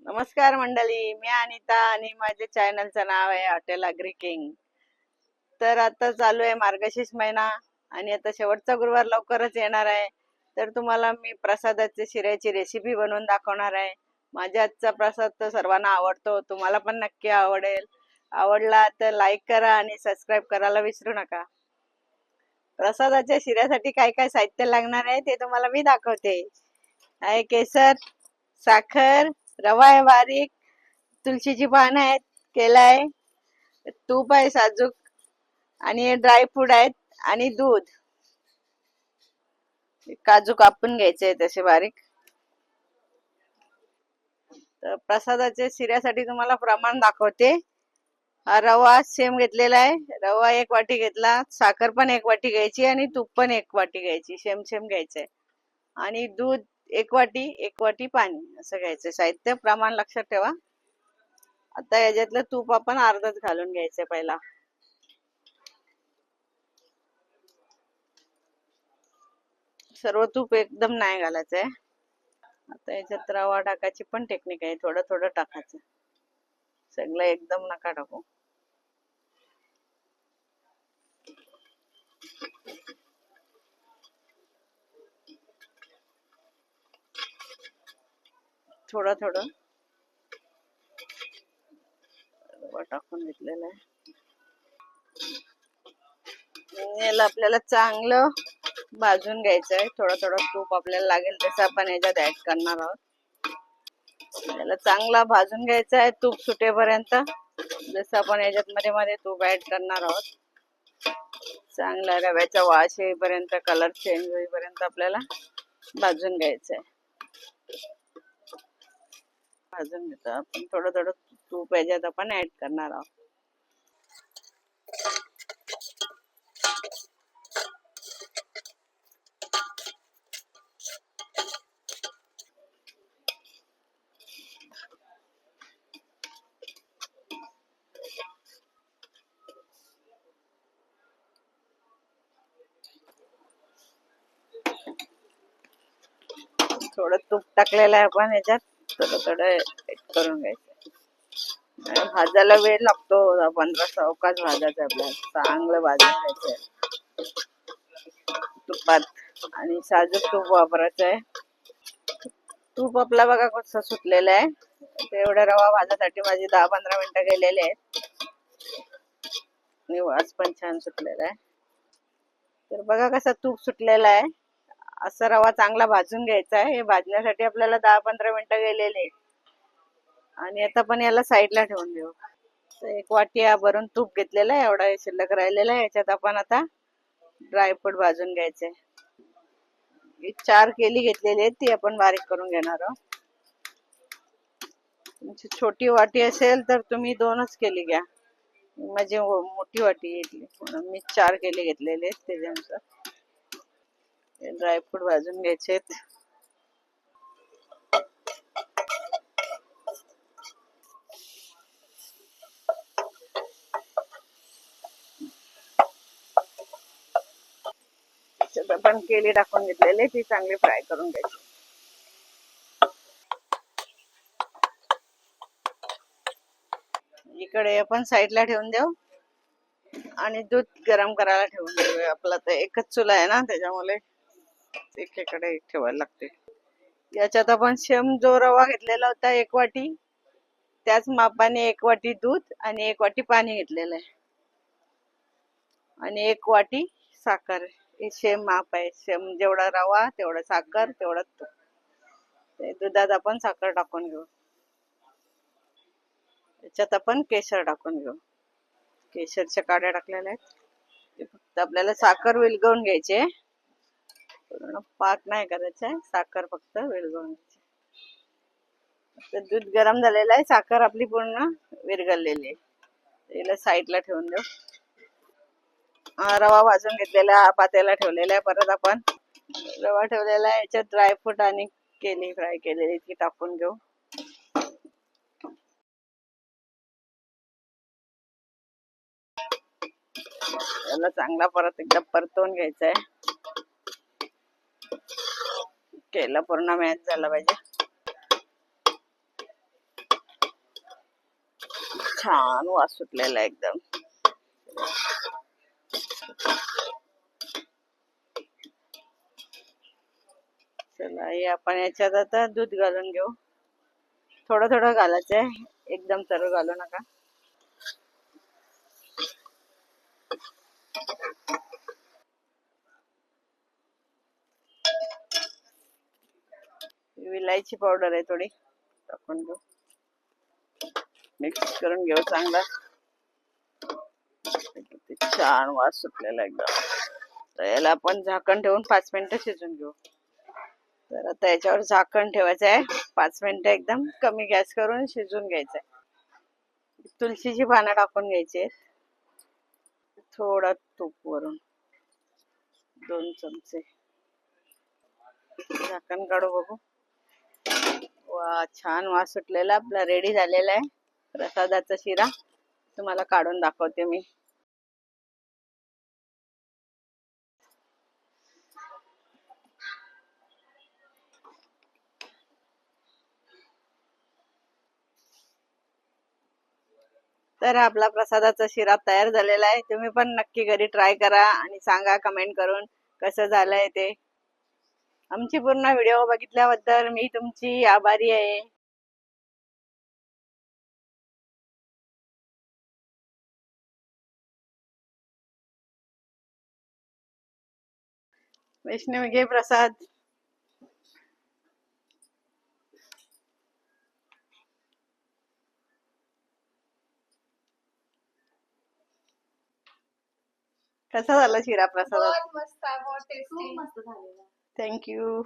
नमस्कार मंडळी, मी अनिता आणि माझ्या चॅनलचं नाव आहे हॉटेल अग्री किंग. तर आता चालू आहे मार्गशीर्ष महिना आणि आता शेवटचा गुरुवार लवकरच येणार आहे. तर तुम्हाला मी प्रसादाची शिऱ्याची रेसिपी बनवून दाखवणार आहे. माझ्या हातचा प्रसाद तर सर्वांना आवडतो, तुम्हाला पण नक्की आवडेल. आवडला तर लाईक करा आणि सबस्क्राईब करायला विसरू नका. प्रसादाच्या शिऱ्यासाठी काय काय साहित्य लागणार आहे ते तुम्हाला मी दाखवते. आहे केसर, साखर, रवा आहे बारीक, तुळशीची पानं आहेत, केला आहे, तूप आहे साजूक आणि ड्राय फ्रूट आहेत आणि दूध. काजू कापून घ्यायचे तसे बारीक. तर प्रसादाच्या शिऱ्यासाठी तुम्हाला प्रमाण दाखवते. हा रवा सेम घेतलेला आहे. रवा 1 वाटी घेतला, साखर पण 1 वाटी घ्यायची आणि तूप पण 1 वाटी घ्यायची, सेम सेम घ्यायचंय. आणि दूध 1 वाटी, 1 वाटी पाणी असं घ्यायचं. साहित्य प्रमाण लक्षात ठेवा. आता याच्यातलं तूप आपण अर्धच घालून घ्यायचं पहिला. सर्व तूप एकदम नाही घालायचंय. आता याच्यात रवा टाकायची पण टेक्निक आहे, थोडं थोडं टाकायचं, सगळं एकदम नका टाकू. थोडं थोडं रवा टाकून घेतलेलं आहे. याला आपल्याला चांगलं भाजून घ्यायचं आहे. थोडं थोडं तूप आपल्याला लागेल तसं आपण याच्यात ऍड करणार आहोत. याला चांगला भाजून घ्यायचं आहे तूप सुटेपर्यंत. जसं आपण याच्यात मध्ये मध्ये तूप ऍड करणार आहोत. चांगला रव्याचा वास येईपर्यंत, कलर चेंज होईपर्यंत आपल्याला भाजून घ्यायचं आहे. भाजून घेतो आपण. थोडं थोडं तूप याच्यात आपण ऍड करणार आहोत. थोडं तूप टाकलेलं आहे आपण याच्यात, थोडं थोडं ऍड करून घ्यायचं. भाजायला वेळ लागतो, 15 चौकाच भाजायचं आपल्याला. चांगलं भाजून घ्यायचं तुपात आणि साजूक तूप वापरायचं आहे. तूप आपला बघा कसं सुटलेलं आहे. एवढा रवा भाजायसाठी माझी 10-15 मिनिटं गेलेले आहेत आणि वास पण छान सुटलेला आहे. तर बघा कसं तूप सुटलेलं आहे. असा रवा चांगला भाजून घ्यायचा आहे. हे भाजण्यासाठी आपल्याला 10-15 मिनिटं गेलेले आहेत. आणि आता पण याला साईडला ठेवून देऊ. 1 वाटी भरून तूप घेतलेलं आहे, एवढा शिल्लक राहिलेला आहे. याच्यात आपण आता ड्रायफ्रूट भाजून घ्यायचे. 4 केली घेतलेली आहेत, ती आपण बारीक करून घेणार आहोत. तुमची छोटी वाटी असेल तर तुम्ही 2च केली घ्या. माझी मोठी वाटी घेतली म्हणून मी 4 केली घेतलेले आहेत. त्याच्यानुसार ड्रायफ्रूट भाजून घ्यायचे. आपण केली टाकून घेतलेली, ती चांगली फ्राय करून घ्यायची. इकडे आपण साईडला ठेवून देऊ आणि दूध गरम करायला ठेवून देऊ. आपला तर एकच चुला आहे ना, त्याच्यामुळे एकीकडे ठेवायला लागते. याच्यात आपण जो रवा घेतलेला होता 1 वाटी, त्याच मापाने 1 वाटी दूध आणि 1 वाटी पाणी घेतलेलं आहे आणि 1 वाटी साखर. हे सेम माप आहे. सेम जेवढा रवा तेवढा साखर तेवढा तूप. दुधात आपण साखर टाकून घेऊ. याच्यात आपण केशर टाकून घेऊ. केशरच्या काड्या टाकलेल्या आहेत. फक्त आपल्याला साखर विलगवून घ्यायची, पूर्ण पाक नाही करायचा आहे. साखर फक्त विरघळून घ्यायची. दूध गरम झालेलं आहे, साखर आपली पूर्ण विरघळलेली आहे. याला साईडला ठेवून देऊ. रवा भाजून घेतलेला पातेला ठेवलेला आहे. परत आपण रवा ठेवलेला आहे, याच्यात ड्रायफ्रूट आणि केली फ्राय केलेली ती टाकून घेऊ. याला चांगला परत एकदा परतवून घ्यायचा आहे. केला पूर्ण मॅच झाला पाहिजे. छान वास सुटलेला एकदम. चला हे आपण याच्यात आता दूध घालून घेऊ. थोडं थोडं घालायचंय, एकदम सर्व घालू नका. विलायची पावडर आहे थोडी, टाकून घेऊ. मिक्स करून घेऊ चांगला. छान वास सुटलेला एकदम. तर याला आपण झाकण ठेवून 5 मिनिटं शिजून घेऊ. तर आता याच्यावर झाकण ठेवायचं आहे. 5 मिनिटं एकदम कमी गॅस करून शिजून घ्यायचं आहे. तुळशीची पानं टाकून घ्यायची. थोडा तूप वरून 2 चमचे. झाकण काढू बघू. वा छान वास सुटलेला आपला रेडी झालेला आहे प्रसादाचा शिरा. तुम्हाला काढून दाखवते मी. तर आपला प्रसादाचा शिरा तयार झालेला आहे. तुम्ही पण नक्की घरी ट्राय करा आणि सांगा कमेंट करून कसं झालंय ते. आमची पूर्ण व्हिडिओ बघितल्याबद्दल मी तुमची आभारी आहे. वैष्णवी घे प्रसाद. कसा झाला शिरा प्रसाद? मस्त, बहुत टेस्टी, मस्त झालेला. थँक्यू.